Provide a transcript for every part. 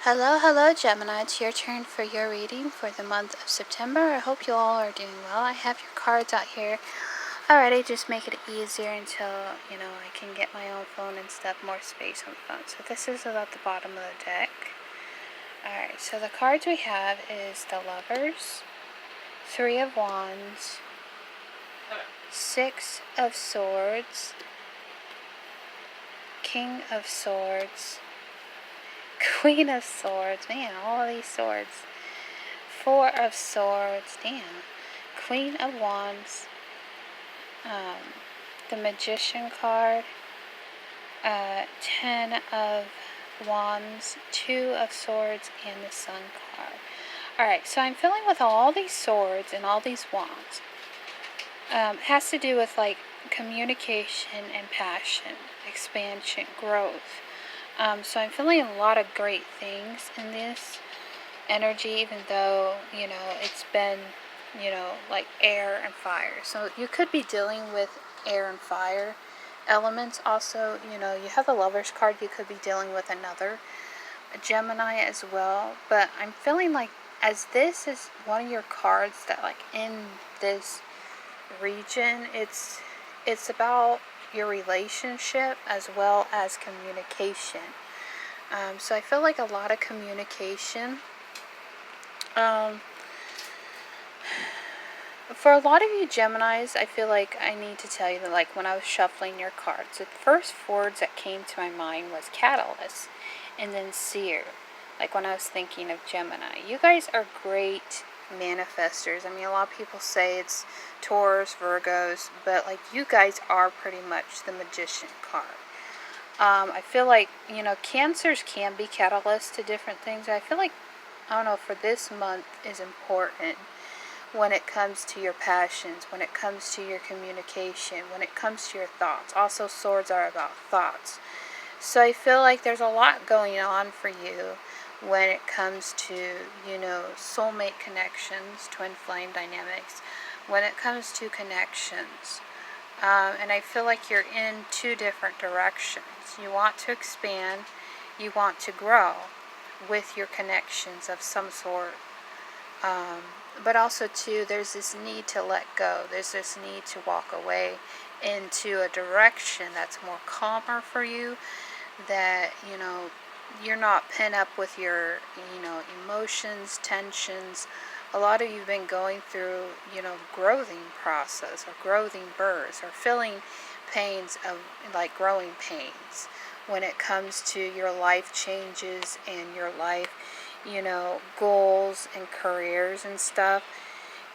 Hello, Gemini. It's your turn for your reading for the month of September. I hope you all are doing well. I have your cards out here already. Just make it easier until, I can get my own phone and stuff, more space on the phone. So this is about the bottom of the deck. Alright, so the cards we have is the Lovers, Three of Wands, Six of Swords, King of Swords, Queen of Swords. Man, all these swords. Four of Swords. Damn. Queen of Wands. The Magician card. 10 of Wands. Two of Swords. And the Sun card. Alright, so I'm feeling with all these swords and all these wands. Has to do with like communication and passion, expansion, growth. So I'm feeling a lot of great things in this energy, even though, it's been, like air and fire. So you could be dealing with air and fire elements. Also, you have the Lovers card, you could be dealing with a Gemini as well. But I'm feeling like as this is one of your cards that like in this region, it's about your relationship as well as communication. So I feel like a lot of communication. For a lot of you Geminis, I feel like I need to tell you that like when I was shuffling your cards, the first words that came to my mind was catalyst and then seer. Like when I was thinking of Gemini. You guys are great manifestors. I mean, a lot of people say it's Taurus, Virgos, but like you guys are pretty much the Magician card. I feel like, Cancers can be catalysts to different things. I feel like, I don't know, for this month is important when it comes to your passions, when it comes to your communication, when it comes to your thoughts. Also, swords are about thoughts. So I feel like there's a lot going on for you when it comes to, soulmate connections, twin flame dynamics, when it comes to connections. And I feel like you're in two different directions. You want to expand, you want to grow with your connections of some sort. But also, too, there's this need to let go. There's this need to walk away into a direction that's more calmer for you, that, you're not pent up with your, emotions, tensions. A lot of you've been going through, growing process or growing births or feeling pains of like growing pains when it comes to your life changes and your life, goals and careers and stuff.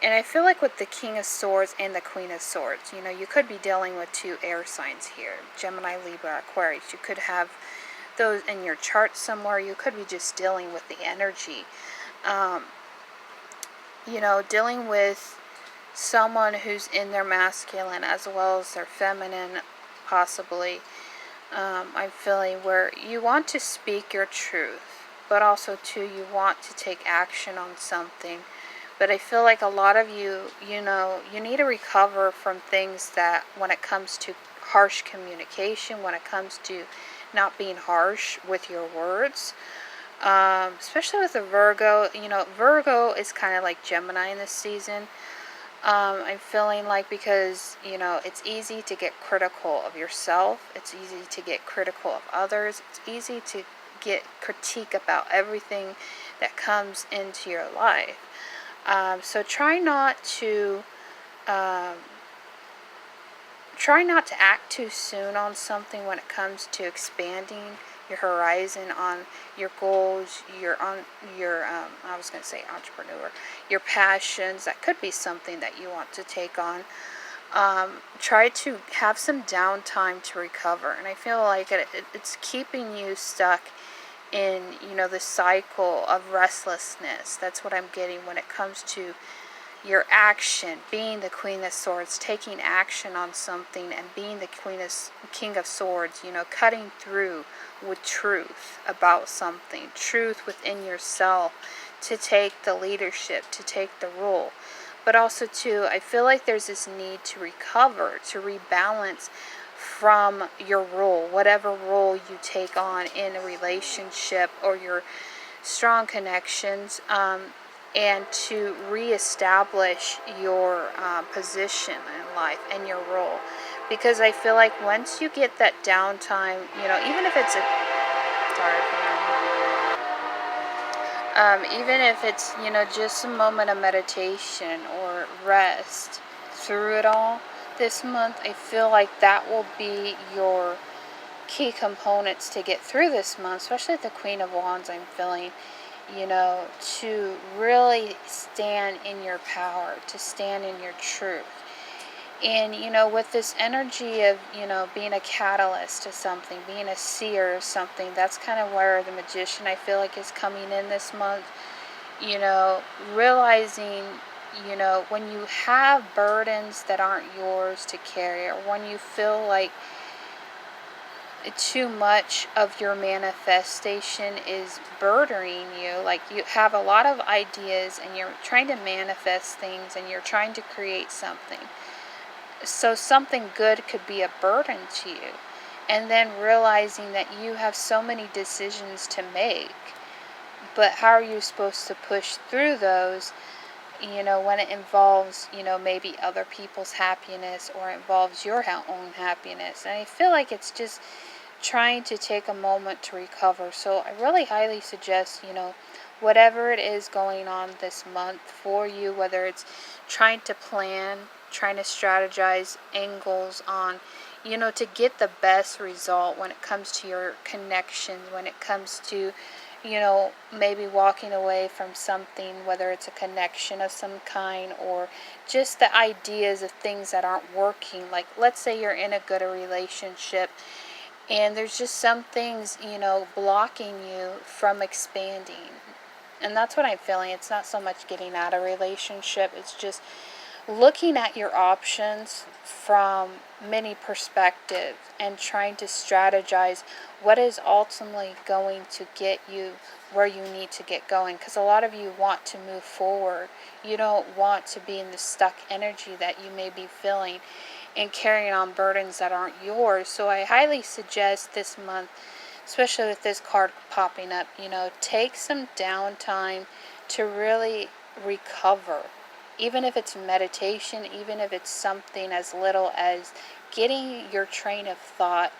And I feel like with the King of Swords and the Queen of Swords, you could be dealing with two air signs here. Gemini, Libra, Aquarius. You could have those in your chart somewhere. You could be just dealing with the energy. Dealing with someone who's in their masculine as well as their feminine, possibly. I'm feeling where you want to speak your truth, but also too you want to take action on something. But I feel like a lot of you, you need to recover from things that when it comes to harsh communication, when it comes to not being harsh with your words, especially with a Virgo. Virgo is kind of like Gemini in this season. I'm feeling like because, it's easy to get critical of yourself. It's easy to get critical of others. It's easy to get critique about everything that comes into your life. So try not to act too soon on something when it comes to expanding your horizon on your goals, I was going to say entrepreneur, your passions. That could be something that you want to take on. Try to have some downtime to recover. And I feel like it's keeping you stuck in, the cycle of restlessness. That's what I'm getting when it comes to your action, being the Queen of Swords, taking action on something, and being the King of Swords, cutting through with truth about something, truth within yourself, to take the leadership, to take the role. But also, too, I feel like there's this need to recover, to rebalance from your role, whatever role you take on in a relationship or your strong connections, and to reestablish your position in life and your role. Because I feel like once you get that downtime, even if it's a sorry for even if it's just a moment of meditation or rest through it all this month, I feel like that will be your key components to get through this month, especially the Queen of Wands. I'm feeling, to really stand in your power, to stand in your truth. And, with this energy of, being a catalyst to something, being a seer of something, that's kind of where the Magician, I feel like, is coming in this month. Realizing, when you have burdens that aren't yours to carry, or when you feel like too much of your manifestation is burdering you, like you have a lot of ideas and you're trying to manifest things and you're trying to create something, so something good could be a burden to you, and then realizing that you have so many decisions to make, but how are you supposed to push through those, when it involves, maybe other people's happiness or involves your own happiness. And I feel like it's just trying to take a moment to recover. So I really highly suggest, whatever it is going on this month for you, whether it's trying to plan, trying to strategize angles on, to get the best result when it comes to your connections, when it comes to, maybe walking away from something, whether it's a connection of some kind or just the ideas of things that aren't working. Like, let's say you're in a good relationship and there's just some things, blocking you from expanding. And that's what I'm feeling. It's not so much getting out of a relationship. It's just looking at your options from many perspectives and trying to strategize what is ultimately going to get you where you need to get going. Because a lot of you want to move forward. You don't want to be in the stuck energy that you may be feeling and carrying on burdens that aren't yours. So I highly suggest this month, especially with this card popping up, take some downtime to really recover. Even if it's meditation, even if it's something as little as getting your train of thought,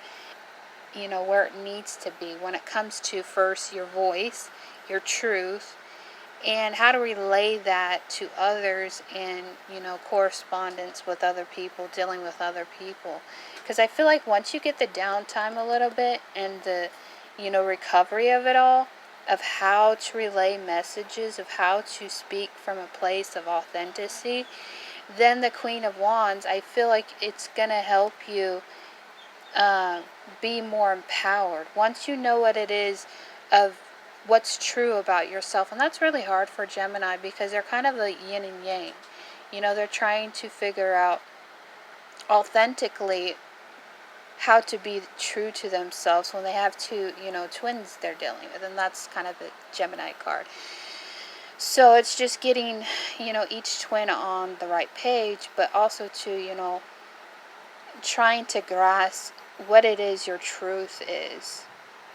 where it needs to be when it comes to first your voice, your truth, and how to relay that to others in, correspondence with other people, dealing with other people. Because I feel like once you get the downtime a little bit and the, recovery of it all, of how to relay messages, of how to speak from a place of authenticity, then the Queen of Wands, I feel like it's going to help you be more empowered. Once you know what it is of what's true about yourself, and that's really hard for Gemini because they're kind of like yin and yang. They're trying to figure out authentically how to be true to themselves when they have two, twins they're dealing with, and that's kind of the Gemini card. So it's just getting, each twin on the right page, but also to, trying to grasp what it is your truth is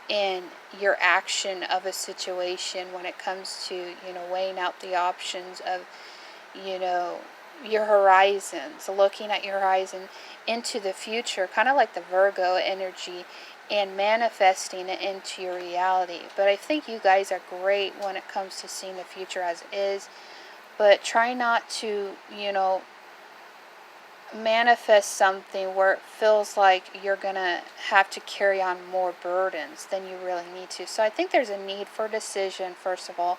in your action of a situation when it comes to, weighing out the options of, your horizons, looking at your horizon into the future, kind of like the Virgo energy, and manifesting it into your reality. But I think you guys are great when it comes to seeing the future as is, but try not to, manifest something where it feels like you're going to have to carry on more burdens than you really need to. So I think there's a need for decision, first of all,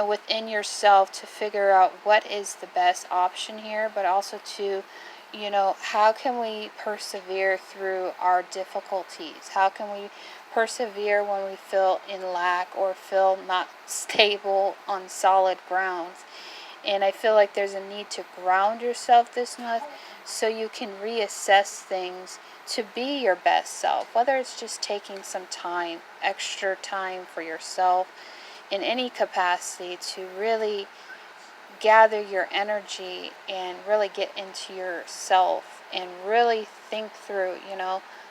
within yourself to figure out what is the best option here, but also to, how can we persevere through our difficulties? How can we persevere when we feel in lack or feel not stable on solid grounds? And I feel like there's a need to ground yourself this month so you can reassess things to be your best self, whether it's just taking some time, extra time for yourself in any capacity to really gather your energy and really get into yourself and really think through,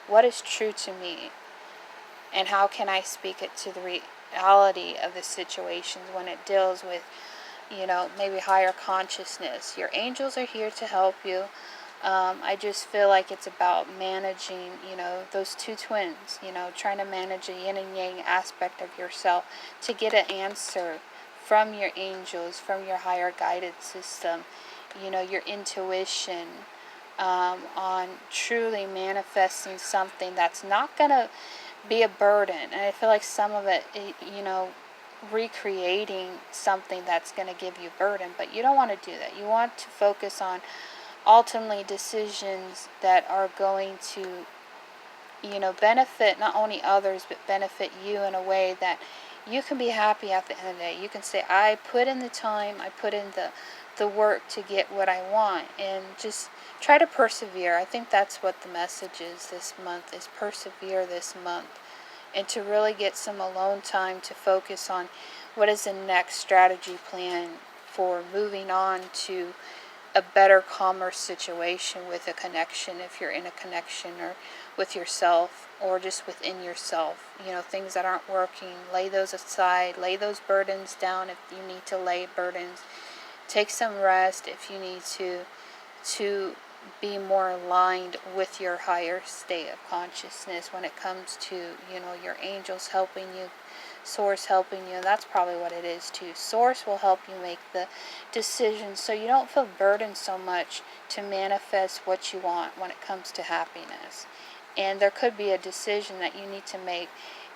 what is true to me and how can I speak it to the reality of the situations when it deals with, maybe higher consciousness. Your angels are here to help you. I just feel like it's about managing, those two twins, trying to manage a yin and yang aspect of yourself to get an answer from your angels, from your higher guided system, your intuition, on truly manifesting something that's not going to be a burden. And I feel like some of it, recreating something that's going to give you burden, but you don't want to do that. You want to focus on ultimately decisions that are going to, benefit not only others, but benefit you in a way that you can be happy at the end of the day. You can say, I put in the time, I put in the work to get what I want, and just try to persevere. I think that's what the message is this month, is persevere this month, and to really get some alone time to focus on what is the next strategy plan for moving on to a better, calmer situation with a connection, if you're in a connection, or with yourself, or just within yourself. Things that aren't working, lay those aside, lay those burdens down if you need to lay burdens. Take some rest if you need to be more aligned with your higher state of consciousness when it comes to, your angels helping you, Source helping you. That's probably what it is too. Source will help you make the decisions so you don't feel burdened so much to manifest what you want when it comes to happiness. And there could be a decision that you need to make,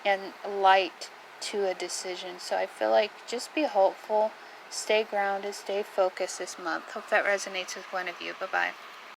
and light to a decision. So I feel like just be hopeful, stay grounded, stay focused this month. Hope that resonates with one of you. Bye-bye.